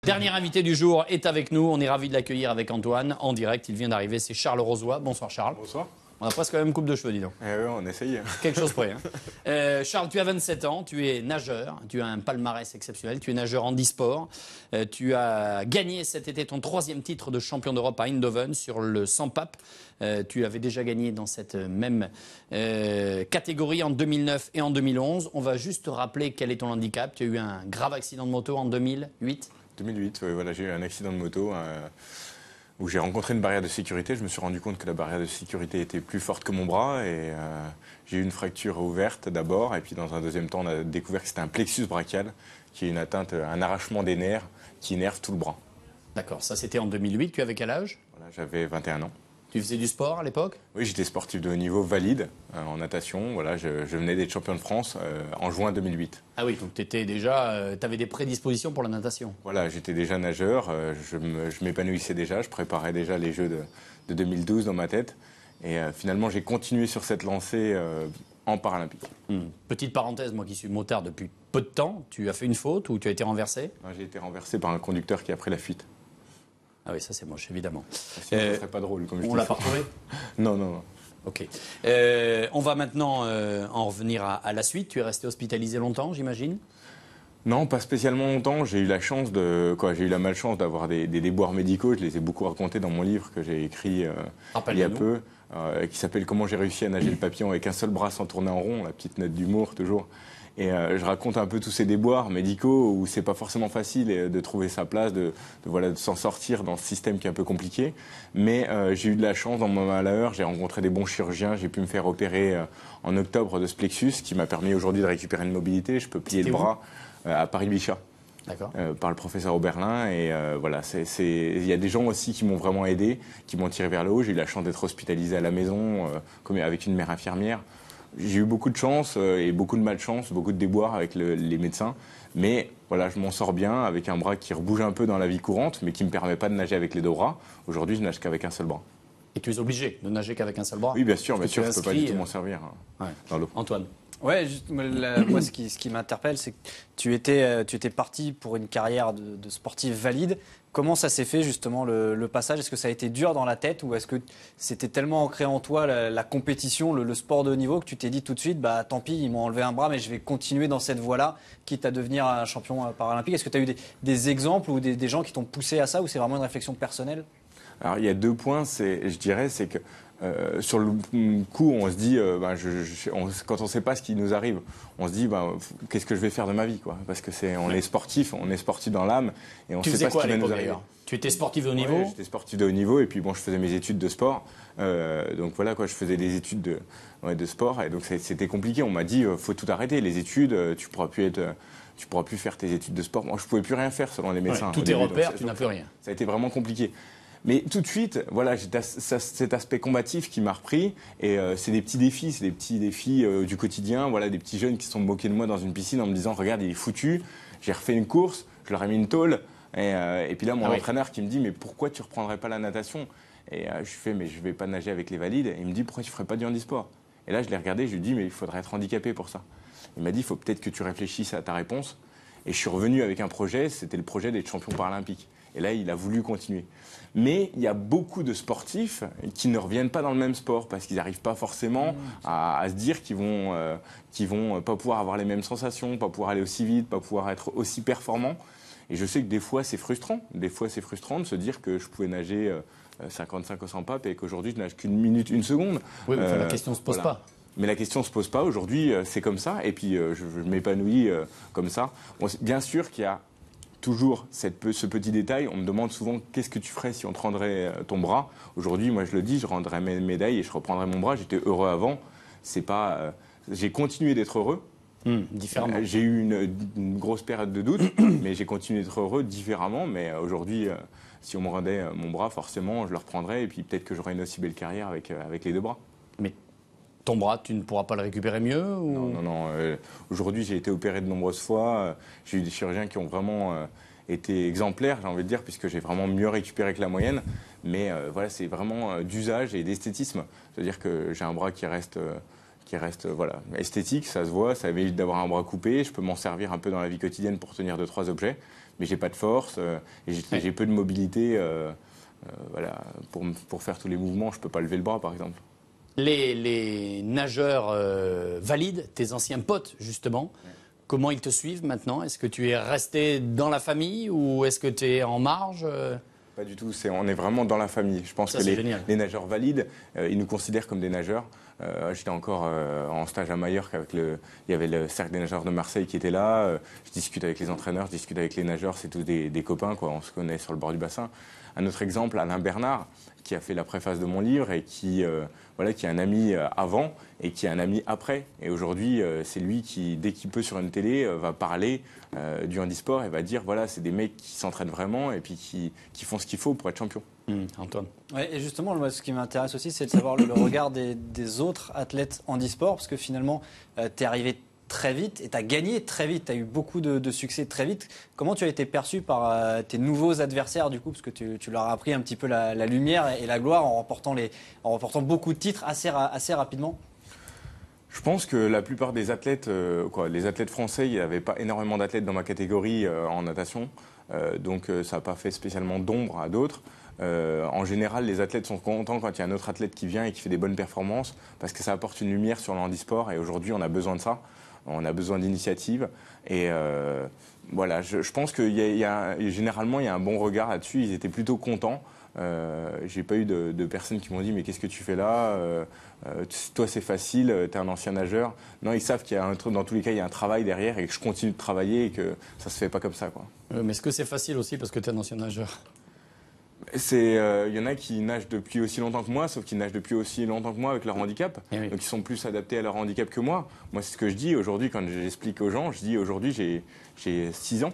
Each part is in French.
Dernier invité du jour est avec nous. On est ravis de l'accueillir avec Antoine en direct. Il vient d'arriver. C'est Charles Rozoy. Bonsoir Charles. Bonsoir. On a presque la même coupe de cheveux, dis donc. Oui, on essaye. Quelque chose près. Hein. Charles, tu as 27 ans, tu es nageur, tu as un palmarès exceptionnel, tu es nageur handisport. Tu as gagné cet été ton 3e titre de champion d'Europe à Eindhoven sur le 100 pape. Tu avais déjà gagné dans cette même catégorie en 2009 et en 2011. On va juste te rappeler quel est ton handicap. Tu as eu un grave accident de moto en 2008. 2008, oui, voilà, j'ai eu un accident de moto où j'ai rencontré une barrière de sécurité. Je me suis rendu compte que la barrière de sécurité était plus forte que mon bras et j'ai eu une fracture ouverte d'abord et puis dans un deuxième temps on a découvert que c'était un plexus brachial qui est une atteinte, un arrachement des nerfs qui énerve tout le bras. D'accord, ça c'était en 2008. Tu avais quel âge? Voilà, j'avais 21 ans. Tu faisais du sport à l'époque? Oui, j'étais sportif de haut niveau valide en natation. Voilà, je venais d'être champion de France en juin 2008. Ah oui, donc tu avais des prédispositions pour la natation. Voilà, j'étais déjà nageur, je m'épanouissais déjà, je préparais déjà les Jeux de 2012 dans ma tête. Et finalement, j'ai continué sur cette lancée en paralympique. Petite parenthèse, moi qui suis motard depuis peu de temps, tu as fait une faute ou tu as été renversé? J'ai été renversé par un conduceur qui a pris la fuite. Ah oui, ça c'est moche, évidemment. Sinon, ça serait pas drôle, comme je dis. On l'a pas retrouvé? Non, non, non. Ok. On va maintenant en revenir à la suite. Tu es resté hospitalisé longtemps, j'imagine? Non, pas spécialement longtemps. J'ai eu la malchance d'avoir des déboires médicaux. Je les ai beaucoup racontés dans mon livre que j'ai écrit il y a peu, qui s'appelle « Comment j'ai réussi à nager le papillon avec un seul bras sans tourner en rond », la petite note d'humour toujours. Et je raconte un peu tous ces déboires médicaux où c'est pas forcément facile de trouver sa place, de s'en sortir dans ce système qui est un peu compliqué. Mais j'ai eu de la chance dans mon malheur, j'ai rencontré des bons chirurgiens, j'ai pu me faire opérer en octobre de ce plexus qui m'a permis aujourd'hui de récupérer une mobilité. Je peux plier le bras à Paris-Bichat. D'accord. Par le professeur Oberlin. Et voilà, il y a des gens aussi qui m'ont vraiment aidé, qui m'ont tiré vers le haut. J'ai eu la chance d'être hospitalisé à la maison, comme avec une mère infirmière. J'ai eu beaucoup de chance et beaucoup de malchance, beaucoup de déboires avec les médecins. Mais voilà, je m'en sors bien avec un bras qui rebouge un peu dans la vie courante, mais qui ne me permet pas de nager avec les deux bras. Aujourd'hui, je nage qu'avec un seul bras. Et tu es obligé de nager qu'avec un seul bras? Oui, bien sûr, je ne peux pas du tout m'en servir dans l'eau. Antoine? Ouais, moi ce qui m'interpelle, c'est que tu étais parti pour une carrière de sportif valide. Comment ça s'est fait justement le passage? Est-ce que ça a été dur dans la tête ou est-ce que c'était tellement ancré en toi la compétition, le sport de haut niveau que tu t'es dit tout de suite, bah tant pis, ils m'ont enlevé un bras mais je vais continuer dans cette voie-là, quitte à devenir un champion paralympique? Est-ce que tu as eu des exemples ou des gens qui t'ont poussé à ça ou c'est vraiment une réflexion personnelle? Alors il y a 2 points, je dirais, c'est que sur le coup, on se dit, quand on ne sait pas ce qui nous arrive, on se dit, qu'est-ce que je vais faire de ma vie, quoi? Parce que on est sportif dans l'âme et on ne sait pas ce qui va nous arriver. Tu étais sportif de haut niveau? J'étais sportif de haut niveau et puis je faisais mes études de sport. Donc voilà, je faisais des études de sport et donc c'était compliqué. On m'a dit, faut tout arrêter, les études, tu pourras plus faire tes études de sport. Moi, je pouvais plus rien faire selon les médecins. Tous tes repères, tu n'as plus rien. Ça a été vraiment compliqué. Mais tout de suite, voilà, j'ai cet aspect combatif qui m'a repris. Et c'est des petits défis du quotidien. Voilà, des petits jeunes qui se sont moqués de moi dans une piscine en me disant, regarde, il est foutu. J'ai refait une course, je leur ai mis une tôle. Et puis là, mon entraîneur qui me dit, mais pourquoi tu reprendrais pas la natation? Et je fais, mais je vais pas nager avec les valides. Et il me dit, pourquoi tu ferais pas du handisport? Et là, je l'ai regardé, je lui ai dit, mais il faudrait être handicapé pour ça. Il m'a dit, il faut peut-être que tu réfléchisses à ta réponse. Et je suis revenu avec un projet, c'était le projet d'être champion paralympique. Et là, il a voulu continuer. Mais il y a beaucoup de sportifs qui ne reviennent pas dans le même sport parce qu'ils n'arrivent pas forcément à se dire qu'ils vont pas pouvoir avoir les mêmes sensations, pas pouvoir aller aussi vite, pas pouvoir être aussi performants. Et je sais que des fois, c'est frustrant. Des fois, c'est frustrant de se dire que je pouvais nager 55 au 100 pape et qu'aujourd'hui, je nage qu'une minute, une seconde. Oui, mais la question ne se pose pas. Mais la question ne se pose pas. Aujourd'hui, c'est comme ça. Et puis, je m'épanouis comme ça. Bon, bien sûr qu'il y a toujours ce petit détail. On me demande souvent qu'est-ce que tu ferais si on te rendrait ton bras. Aujourd'hui, moi, je le dis, je rendrais mes médailles et je reprendrais mon bras. J'étais heureux avant. C'est pas. J'ai continué d'être heureux. Différemment. J'ai eu une grosse période de doute, mais j'ai continué d'être heureux différemment. Mais aujourd'hui, si on me rendait mon bras, forcément, je le reprendrais. Et puis peut-être que j'aurais une aussi belle carrière avec les deux bras. Mais ton bras, tu ne pourras pas le récupérer mieux ou... Non. Aujourd'hui, j'ai été opéré de nombreuses fois. J'ai eu des chirurgiens qui ont vraiment été exemplaires, j'ai envie de dire, puisque j'ai vraiment mieux récupéré que la moyenne. Mais voilà, c'est vraiment d'usage et d'esthétisme. C'est-à-dire que j'ai un bras qui reste voilà, esthétique, ça se voit, ça évite d'avoir un bras coupé. Je peux m'en servir un peu dans la vie quotidienne pour tenir 2-3 objets. mais j'ai pas de force, et j'ai peu de mobilité. Voilà, pour faire tous les mouvements, je peux pas lever le bras, par exemple. Les nageurs valides, tes anciens potes, justement, comment ils te suivent maintenant? Est-ce que tu es resté dans la famille ou est-ce que tu es en marge? Pas du tout, on est vraiment dans la famille. Je pense Ça, que c'est les génial. nageurs valides, ils nous considèrent comme des nageurs. J'étais encore en stage à Majorque il y avait le cercle des nageurs de Marseille qui était là. Je discute avec les entraîneurs, je discute avec les nageurs, c'est tous des copains, quoi. On se connaît sur le bord du bassin. Un autre exemple, Alain Bernard, qui a fait la préface de mon livre et qui est un ami avant et qui est un ami après. Et aujourd'hui, c'est lui qui, dès qu'il peut sur une télé, va parler du handisport et va dire, voilà, c'est des mecs qui s'entraînent vraiment et puis qui font ce qu'il faut pour être champion. Antoine. Ouais, et justement, moi, ce qui m'intéresse aussi, c'est de savoir le regard des autres athlètes handisport, parce que finalement, tu es arrivé très vite et tu as gagné très vite, tu as eu beaucoup de succès très vite. Comment tu as été perçu par tes nouveaux adversaires, du coup, parce que tu leur as appris un petit peu la lumière et la gloire en remportant beaucoup de titres assez rapidement? Je pense que la plupart des athlètes, les athlètes français, il n'y avait pas énormément d'athlètes dans ma catégorie en natation, donc ça n'a pas fait spécialement d'ombre à d'autres. En général, les athlètes sont contents quand il y a un autre athlète qui vient et qui fait des bonnes performances, parce que ça apporte une lumière sur le handisport et aujourd'hui on a besoin de ça. On a besoin d'initiatives et voilà, je pense que généralement il y a un bon regard là-dessus. Ils étaient plutôt contents. J'ai pas eu de personnes qui m'ont dit mais qu'est-ce que tu fais là, toi c'est facile, t'es un ancien nageur. Non, ils savent qu'il y a dans tous les cas il y a un travail derrière et que je continue de travailler et que ça se fait pas comme ça, quoi. Mais est-ce que c'est facile aussi parce que tu es un ancien nageur? Il y en a qui nagent depuis aussi longtemps que moi, sauf qu'ils nagent depuis aussi longtemps que moi avec leur handicap. Oui. Donc ils sont plus adaptés à leur handicap que moi. Moi, c'est ce que je dis aujourd'hui quand j'explique aux gens. Je dis aujourd'hui, j'ai 6 ans.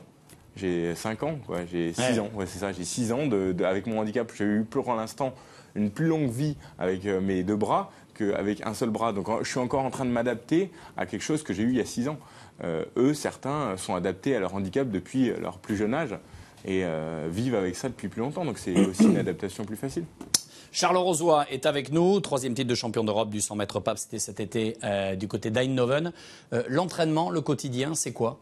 J'ai 5 ans, quoi. J'ai 6 ans. Ouais, c'est ça, j'ai 6 ans avec mon handicap. J'ai eu pour l'instant une plus longue vie avec mes 2 bras qu'avec un seul bras. Donc je suis encore en train de m'adapter à quelque chose que j'ai eu il y a 6 ans. Eux, certains sont adaptés à leur handicap depuis leur plus jeune âge et vivent avec ça depuis plus longtemps. Donc c'est aussi une adaptation plus facile. Charles Rozoy est avec nous, 3e titre de champion d'Europe du 100 mètres pape, c'était cet été du côté d'Eindhoven. L'entraînement, le quotidien, c'est quoi?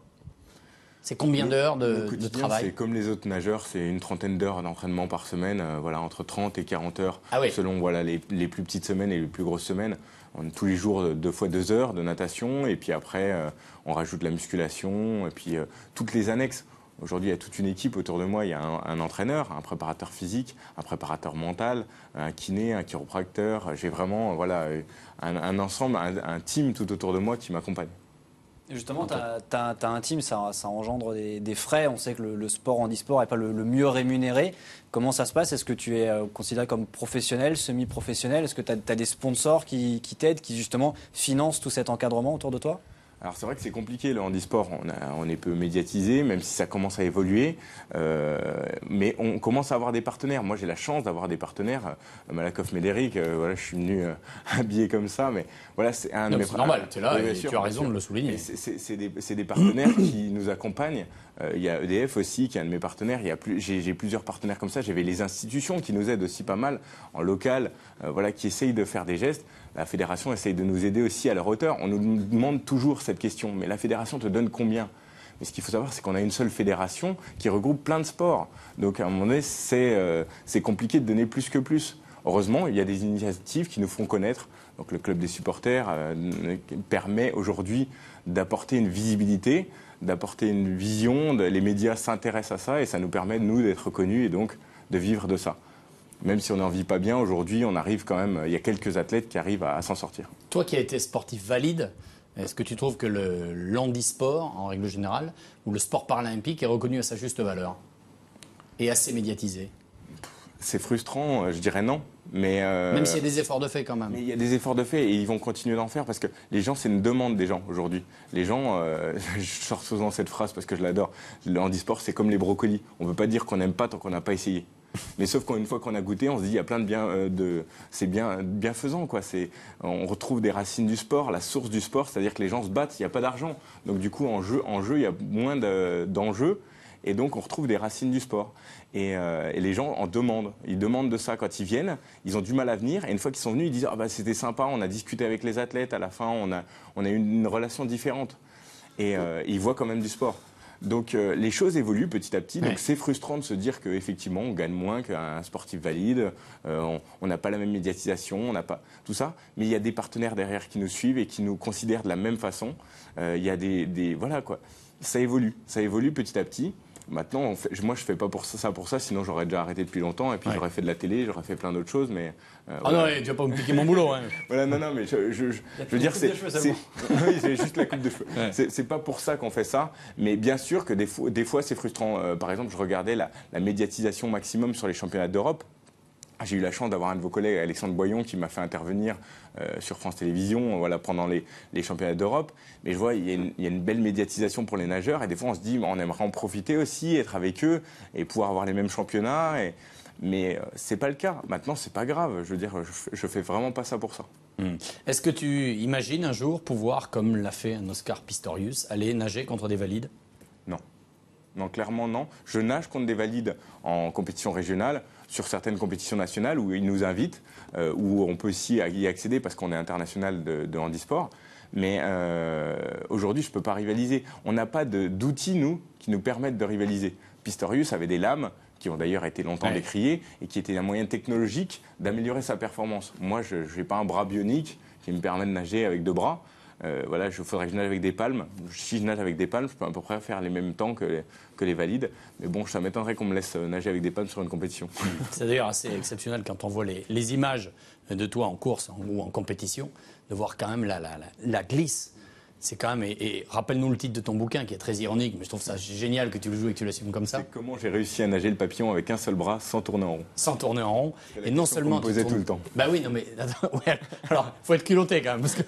C'est combien d'heures de travail? C'est comme les autres nageurs, c'est une trentaine d'heures d'entraînement par semaine, entre 30 et 40 heures, selon les plus petites semaines et les plus grosses semaines. Tous les jours, 2 fois 2 heures de natation, et puis après, on rajoute la musculation, et puis toutes les annexes. Aujourd'hui, il y a toute une équipe autour de moi. Il y a un entraîneur, un préparateur physique, un préparateur mental, un kiné, un chiropracteur. J'ai vraiment un ensemble, un team tout autour de moi qui m'accompagne. Justement, tu as un team, ça engendre des frais. On sait que le sport handisport n'est pas le mieux rémunéré. Comment ça se passe? Est-ce que tu es considéré comme professionnel, semi-professionnel? Est-ce que tu as des sponsors qui t'aident, qui justement financent tout cet encadrement autour de toi? Alors c'est vrai que c'est compliqué le handisport, on est peu médiatisé, même si ça commence à évoluer, mais on commence à avoir des partenaires. Moi j'ai la chance d'avoir des partenaires, Malakoff Médéric, je suis venu habillé comme ça, mais voilà, c'est un de mes... C'est normal, tu es là et sûr, tu as raison de le souligner. C'est des partenaires qui nous accompagnent. Il y a EDF aussi qui est un de mes partenaires. J'ai plusieurs partenaires comme ça. J'avais les institutions qui nous aident aussi pas mal en local, qui essayent de faire des gestes. La fédération essaye de nous aider aussi à leur hauteur. On nous demande toujours cette question, mais la fédération te donne combien? Mais ce qu'il faut savoir, c'est qu'on a une seule fédération qui regroupe plein de sports. Donc à un moment donné, c'est compliqué de donner plus que plus. Heureusement, il y a des initiatives qui nous font connaître. Donc le club des supporters permet aujourd'hui d'apporter une visibilité, d'apporter une vision. Les médias s'intéressent à ça et ça nous permet, nous, d'être reconnus et donc de vivre de ça. Même si on n'en vit pas bien, aujourd'hui, on arrive quand même, il y a quelques athlètes qui arrivent à s'en sortir. Toi qui as été sportif valide, est-ce que tu trouves que le handisport, en règle générale, ou le sport paralympique est reconnu à sa juste valeur et assez médiatisé? C'est frustrant, je dirais non. Mais même s'il y a des efforts de fait quand même. Mais il y a des efforts de fait et ils vont continuer d'en faire parce que les gens, c'est une demande des gens aujourd'hui. Les gens, je sors souvent cette phrase parce que je l'adore, le handisport, c'est comme les brocolis. On ne peut pas dire qu'on n'aime pas tant qu'on n'a pas essayé. Mais sauf qu'une fois qu'on a goûté, on se dit il y a plein de bien, c'est bienfaisant, quoi. On retrouve des racines du sport, la source du sport, c'est-à-dire que les gens se battent, il n'y a pas d'argent. Donc du coup, en jeu, il y a moins d'enjeux. Et donc, on retrouve des racines du sport. Et les gens en demandent. Ils demandent de ça quand ils viennent. Ils ont du mal à venir. Et une fois qu'ils sont venus, ils disent c'était sympa, on a discuté avec les athlètes. À la fin, on a eu une relation différente. Et ils voient quand même du sport. Donc les choses évoluent petit à petit. Ouais. Donc c'est frustrant de se dire qu'effectivement on gagne moins qu'un sportif valide, on n'a pas la même médiatisation, on n'a pas tout ça. Mais il y a des partenaires derrière qui nous suivent et qui nous considèrent de la même façon. Il y a voilà quoi. Ça évolue petit à petit. Maintenant, moi, je fais pas pour ça, sinon j'aurais déjà arrêté depuis longtemps et puis j'aurais fait de la télé, j'aurais fait plein d'autres choses, mais. Voilà. Non, tu vas pas me piquer mon boulot. Hein. Voilà, non, mais je veux dire, oui, c'est juste la coupe de cheveux. Ouais. C'est pas pour ça qu'on fait ça, mais bien sûr que des fois c'est frustrant. Par exemple, je regardais la médiatisation maximum sur les championnats d'Europe. J'ai eu la chance d'avoir un de vos collègues, Alexandre Boyon, qui m'a fait intervenir sur France Télévisions voilà, pendant les championnats d'Europe. Mais je vois, il y a une belle médiatisation pour les nageurs. Et des fois, on se dit, on aimerait en profiter aussi, être avec eux et pouvoir avoir les mêmes championnats. Mais ce n'est pas le cas. Maintenant, ce n'est pas grave. Je veux dire, je ne fais vraiment pas ça pour ça. Est-ce que tu imagines un jour pouvoir, comme l'a fait un Oscar Pistorius, aller nager contre des valides ? Non. Non, clairement non. Je nage contre des valides en compétition régionale, sur certaines compétitions nationales où ils nous invitent, où on peut aussi y accéder parce qu'on est international de handisport. Mais aujourd'hui, je ne peux pas rivaliser. On n'a pas d'outils, nous, qui nous permettent de rivaliser. Pistorius avait des lames qui ont d'ailleurs été longtemps décriées et qui étaient un moyen technologique d'améliorer sa performance. Moi, je n'ai pas un bras bionique qui me permet de nager avec 2 bras. Voilà, il faudrait que je nage avec des palmes. Si je nage avec des palmes, je peux à peu près faire les mêmes temps que les valides. Mais bon, ça m'étonnerait qu'on me laisse nager avec des palmes sur une compétition. C'est d'ailleurs assez exceptionnel quand on voit les images de toi en course ou en compétition, de voir quand même la glisse. C'est quand même, et rappelle-nous le titre de ton bouquin qui est très ironique, mais je trouve ça génial que tu le joues et que tu l'assumes comme ça. C'est comment j'ai réussi à nager le papillon avec un seul bras sans tourner en rond. Sans tourner en rond. Et non seulement. On me posait tout le temps. Bah oui, non mais. Ouais, alors, faut être culotté quand même, parce que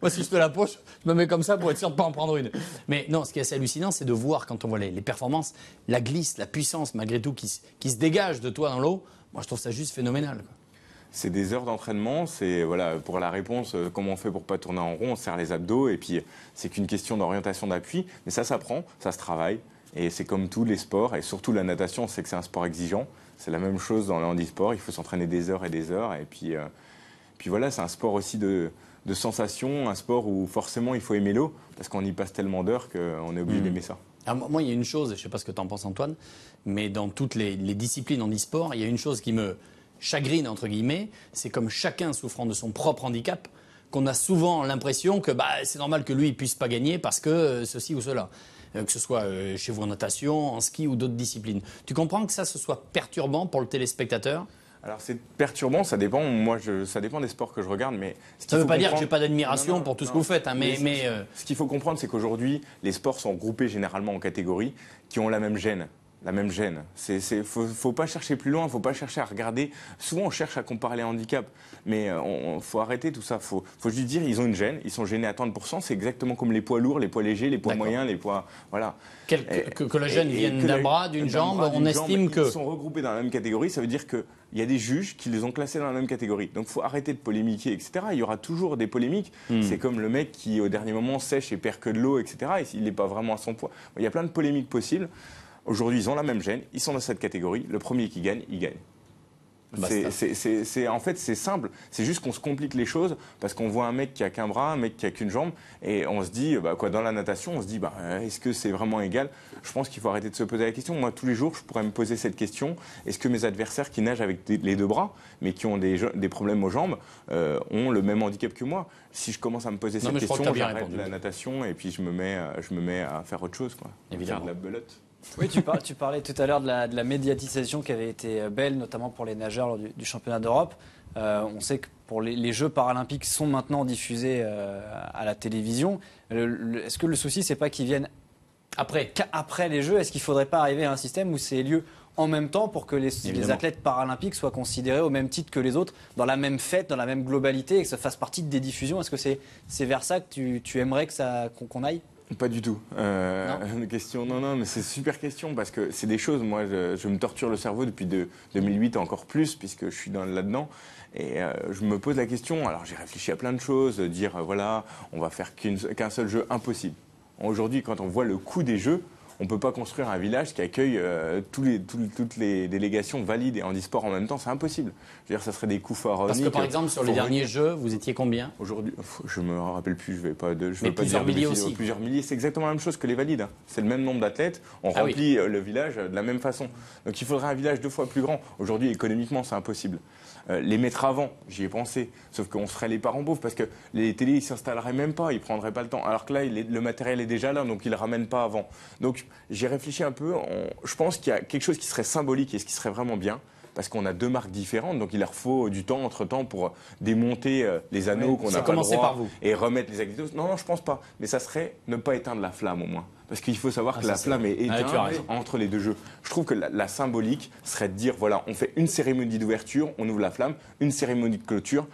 moi, si je fais la poche, je me mets comme ça pour être sûr de ne pas en prendre une. Mais non, ce qui est assez hallucinant, c'est de voir quand on voit les performances, la glisse, la puissance malgré tout qui se dégage de toi dans l'eau. Moi, je trouve ça juste phénoménal, quoi. C'est des heures d'entraînement, c'est voilà, pour la réponse, comment on fait pour pas tourner en rond, on serre les abdos et puis c'est qu'une question d'orientation d'appui, mais ça s'apprend, ça se travaille et c'est comme tous les sports et surtout la natation, on sait que c'est un sport exigeant, c'est la même chose dans le handisport, il faut s'entraîner des heures et puis voilà, c'est un sport aussi de sensation, un sport où forcément il faut aimer l'eau parce qu'on y passe tellement d'heures qu'on est obligé d'aimer ça. Alors, moi, il y a une chose, je ne sais pas ce que tu en penses Antoine, mais dans toutes les disciplines handisport, il y a une chose qui me chagrine, entre guillemets, c'est comme chacun souffrant de son propre handicap, qu'on a souvent l'impression que c'est normal que lui ne puisse pas gagner parce que ceci ou cela. Que ce soit chez vous en natation, en ski ou d'autres disciplines. Tu comprends que ça, ce soit perturbant pour le téléspectateur ? Alors c'est perturbant, ça dépend. Ça dépend des sports que je regarde, mais ça ne veut pas dire que j'ai pas d'admiration pour tout ce que vous faites, hein, mais ce qu'il faut comprendre, c'est qu'aujourd'hui, les sports sont groupés généralement en catégories qui ont la même gène. La même gêne. Faut pas chercher plus loin, faut pas chercher à regarder. Souvent, on cherche à comparer les handicaps, mais faut arrêter tout ça. Faut juste dire, ils ont une gêne, ils sont gênés à tant de pourcents. C'est exactement comme les poids lourds, les poids légers, les poids moyens, les poids, voilà. Que la gêne vienne d'un bras, d'une jambe, on estime que ils sont regroupés dans la même catégorie. Ça veut dire que il y a des juges qui les ont classés dans la même catégorie. Donc, faut arrêter de polémiquer, etc. Il y aura toujours des polémiques. C'est comme le mec qui, au dernier moment, sèche et perd que de l'eau, etc. Et il n'est pas vraiment à son poids. Il y a plein de polémiques possibles. Aujourd'hui, ils ont la même gêne, ils sont dans cette catégorie. Le premier qui gagne, il gagne. En fait, c'est simple. C'est juste qu'on se complique les choses parce qu'on voit un mec qui a qu'un bras, un mec qui a qu'une jambe, et on se dit, dans la natation, on se dit, est-ce que c'est vraiment égal ? Je pense qu'il faut arrêter de se poser la question. Moi, tous les jours, je pourrais me poser cette question. Est-ce que mes adversaires qui nagent avec les 2 bras, mais qui ont des problèmes aux jambes, ont le même handicap que moi ? Si je commence à me poser cette question, j'arrête la natation et puis je me mets à faire autre chose, quoi. Évidemment. Faire de la belote. Oui, tu parlais tout à l'heure de la médiatisation qui avait été belle, notamment pour les nageurs lors du championnat d'Europe. On sait que pour les Jeux paralympiques sont maintenant diffusés à la télévision. Est-ce que le souci, c'est pas qu'ils viennent après les Jeux ? Est-ce qu'il ne faudrait pas arriver à un système où c'est lieu en même temps pour que les athlètes paralympiques soient considérés au même titre que les autres, dans la même fête, dans la même globalité, et que ça fasse partie des diffusions ? Est-ce que c'est vers ça que tu aimerais qu'on aille ? Pas du tout. Non, mais c'est une super question parce que c'est des choses, moi, je me torture le cerveau depuis 2008 encore plus puisque je suis là-dedans et je me pose la question, alors j'ai réfléchi à plein de choses, dire voilà, on va faire qu'un seul jeu, impossible. Aujourd'hui, quand on voit le coût des jeux, On peut pas construire un village qui accueille toutes les délégations valides et handisport en même temps, c'est impossible. Je veux dire, ça serait des coups pharaoniques. Parce que par exemple, sur les derniers jeux, vous étiez combien? Aujourd'hui, je me rappelle plus, je vais pas plusieurs milliers aussi. Plusieurs milliers, c'est exactement la même chose que les valides. C'est le même nombre d'athlètes, on remplit le village de la même façon. Donc il faudrait un village 2 fois plus grand. Aujourd'hui, économiquement, c'est impossible. Les mettre avant, j'y ai pensé, sauf qu'on se ferait les parents pauvres parce que les télés, ils s'installeraient même pas, ils prendraient pas le temps. Alors que là, le matériel est déjà là, donc ils le ramènent pas avant. Donc j'ai réfléchi un peu, je pense qu'il y a quelque chose qui serait symbolique et ce qui serait vraiment bien. Parce qu'on a 2 marques différentes, donc il leur faut du temps entre-temps pour démonter les anneaux qu'on n'a pas le droit par vous. et remettre les Aglitos. Non, je pense pas. Mais ça serait ne pas éteindre la flamme au moins. Parce qu'il faut savoir que la flamme est éteinte entre les 2 jeux. Je trouve que la symbolique serait de dire, voilà, on fait une cérémonie d'ouverture, on ouvre la flamme, une cérémonie de clôture.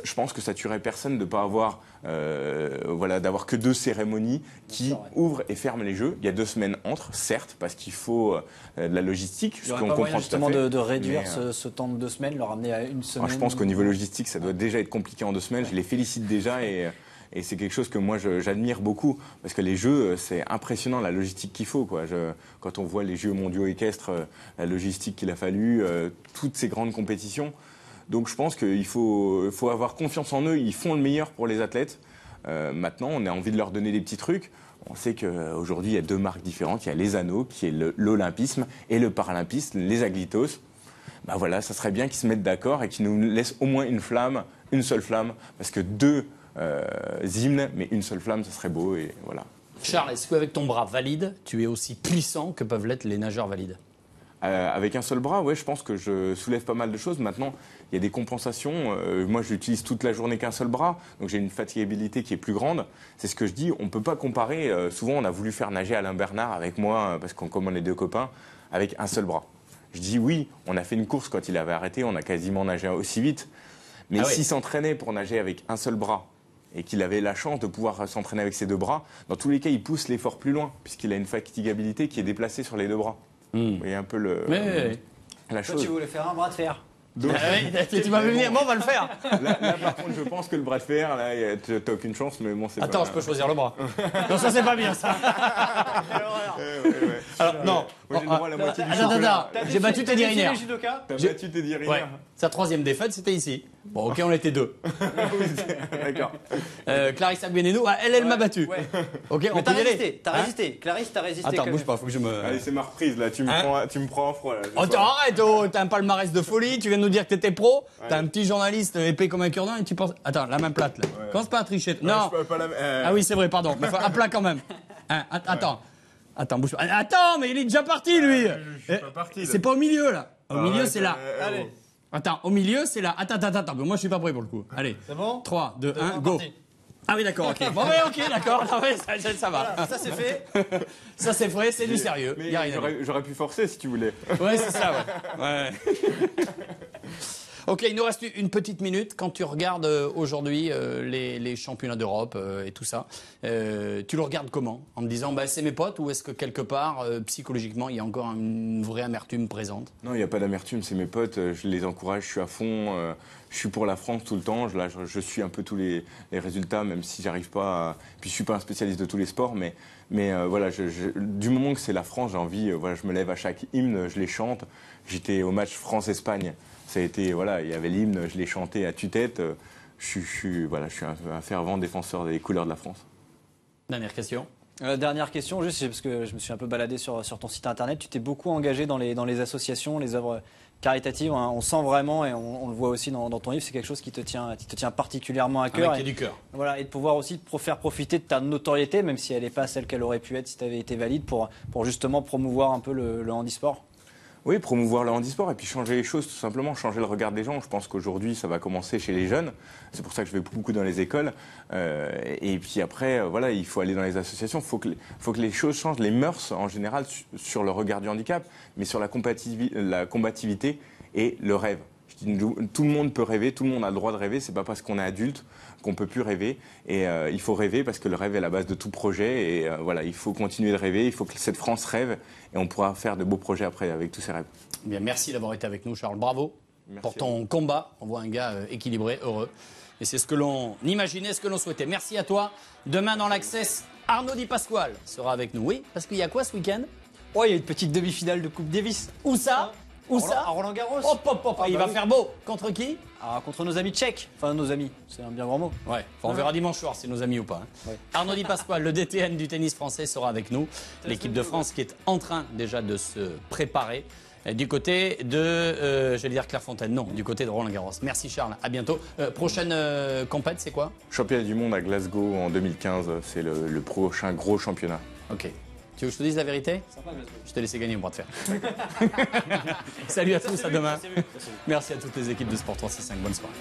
Je pense que ça tuerait personne de ne pas avoir, d'avoir que 2 cérémonies qui ouvrent et ferment les jeux. Il y a 2 semaines entre, certes, parce qu'il faut de la logistique. Il n'y aurait pas moyen justement de réduire ce temps de 2 semaines, le ramener à 1 semaine. Je pense qu'au niveau logistique, ça doit déjà être compliqué en 2 semaines. Je les félicite déjà et c'est quelque chose que moi j'admire beaucoup parce que les jeux, c'est impressionnant la logistique qu'il faut, quoi. Quand on voit les Jeux mondiaux équestres, la logistique qu'il a fallu, toutes ces grandes compétitions. Donc je pense qu'il faut avoir confiance en eux. Ils font le meilleur pour les athlètes. Maintenant, on a envie de leur donner des petits trucs. On sait qu'aujourd'hui, il y a 2 marques différentes. Il y a les anneaux, qui est l'olympisme, et le paralympisme, les aglitos. Ben voilà, ça serait bien qu'ils se mettent d'accord et qu'ils nous laissent au moins une seule flamme. Parce que 2 hymnes, mais une seule flamme, ça serait beau. Et voilà. Charles, est-ce qu'avec ton bras valide, tu es aussi puissant que peuvent l'être les nageurs valides? Avec un seul bras, ouais, je pense que je soulève pas mal de choses. Maintenant, il y a des compensations. Moi, j'utilise toute la journée qu'un seul bras, donc j'ai une fatigabilité qui est plus grande. C'est ce que je dis. On ne peut pas comparer. Souvent, on a voulu faire nager Alain Bernard avec moi, parce comme on est 2 copains, avec un seul bras. Je dis oui, on a fait une course quand il avait arrêté, on a quasiment nagé aussi vite. Mais s'il s'entraînait pour nager avec un seul bras, et qu'il avait la chance de pouvoir s'entraîner avec ses 2 bras, dans tous les cas, il pousse l'effort plus loin, puisqu'il a une fatigabilité qui est déplacée sur les 2 bras. Vous voyez un peu la chose. Toi, tu voulais faire un bras de fer. Donc, tu m'as vu venir, bon, on va le faire. Là, par contre, je pense que le bras de fer, là, t'as aucune chance, mais bon, c'est pas... Attends, je peux choisir le bras. Non, ça, c'est pas bien, ça. Ouais. Alors, non. Moi, j'ai le droit à la moitié du chocolat. J'ai battu Teddy Riner. T'as battu Teddy Riner. Ouais. Sa 3e défaite, c'était ici. Bon, ok, on était 2. D'accord. Clarissa Guénénou, elle m'a battu. Ouais. Ok, on Mais peut y aller. t'as résisté. Clarisse, t'as résisté. Attends, bouge pas, faut que je me... Allez, c'est ma reprise, là. Tu me prends en froid, là. Arrête, t'as un palmarès de folie, tu viens de nous dire que t'étais pro, t'as un petit journaliste épais comme un cure-dent et tu penses... Attends, la main plate, là. Ouais. Commence pas à tricher. Non. Ah oui, c'est vrai, pardon. Mais à plat quand même. Attends, bouge pas. Attends, mais il est déjà parti, lui. Je suis pas parti. C'est pas au milieu, là. Au milieu, c'est là. Allez. Attends, au milieu, c'est là. Attends, mais moi, je suis pas prêt pour le coup. Allez. C'est bon? 3, 2, 1, go. Parti. Ah oui, d'accord, ok. Bon, ouais, ok, d'accord. Non, mais ça va. Voilà, ça c'est fait. Ça, c'est vrai, c'est du sérieux. Mais Y a rien à dire. j'aurais pu forcer si tu voulais. Ouais, c'est ça, ouais. Ok, il nous reste une petite minute. Quand tu regardes aujourd'hui les championnats d'Europe et tout ça, tu le regardes comment? En me disant, c'est mes potes, ou est-ce que quelque part, psychologiquement, il y a encore une vraie amertume présente? Non, il n'y a pas d'amertume, c'est mes potes, je les encourage, je suis à fond, je suis pour la France tout le temps, je suis un peu tous les résultats, même si j'arrive pas à... Puis je suis pas un spécialiste de tous les sports, mais voilà, du moment que c'est la France, j'ai envie, je me lève à chaque hymne, je les chante. J'étais au match France-Espagne, ça a été, il y avait l'hymne, je l'ai chanté à tue-tête. Je suis un fervent défenseur des couleurs de la France. Dernière question. Dernière question, juste parce que je me suis un peu baladé sur ton site internet. Tu t'es beaucoup engagé dans les associations, les œuvres caritatives. Hein. On sent vraiment, et on le voit aussi dans ton livre, c'est quelque chose qui te tient particulièrement à cœur. Avec du cœur. Voilà, et de pouvoir aussi faire profiter de ta notoriété, même si elle n'est pas celle qu'elle aurait pu être si tu avais été valide, pour justement promouvoir un peu le handisport. Oui, promouvoir le handisport et puis changer les choses, tout simplement, changer le regard des gens. Je pense qu'aujourd'hui, ça va commencer chez les jeunes. C'est pour ça que je vais beaucoup dans les écoles. Et puis après, il faut aller dans les associations. Il faut que les choses changent, les mœurs en général, sur le regard du handicap, mais sur la combativité et le rêve. Tout le monde peut rêver, tout le monde a le droit de rêver. C'est pas parce qu'on est adulte qu'on peut plus rêver. Et il faut rêver parce que le rêve est la base de tout projet. Et il faut continuer de rêver. Il faut que cette France rêve et on pourra faire de beaux projets après avec tous ces rêves. Bien, merci d'avoir été avec nous, Charles. Bravo. Merci pour ton combat. On voit un gars équilibré, heureux. Et c'est ce que l'on imaginait, ce que l'on souhaitait. Merci à toi. Demain dans l'Access, Arnaud Di Pasquale sera avec nous. Oui, parce qu'il y a quoi ce week-end? Oh, il y a une petite demi-finale de Coupe Davis. Où ça? Où ça? À Roland-Garros. Hop, hop, hop. Ah, Il bah va oui. faire beau. Contre qui? Ah, contre nos amis tchèques. Enfin, nos amis, c'est un bien grand mot. Ouais, enfin, on verra dimanche soir, c'est nos amis ou pas. Hein. Ouais. Arnaud Di Pasquale, le DTN du tennis français, sera avec nous. L'équipe de France qui est en train déjà de se préparer du côté de, j'allais dire Clairefontaine, non, du côté de Roland-Garros. Merci Charles, à bientôt. Prochaine compète, c'est quoi? Championnat du monde à Glasgow en 2015, c'est le prochain gros championnat. Ok. Tu veux que je te dise la vérité? Je t'ai laissé gagner mon bras de fer. Salut à tous, à demain. Merci à toutes les équipes de Sport 365, bonne soirée.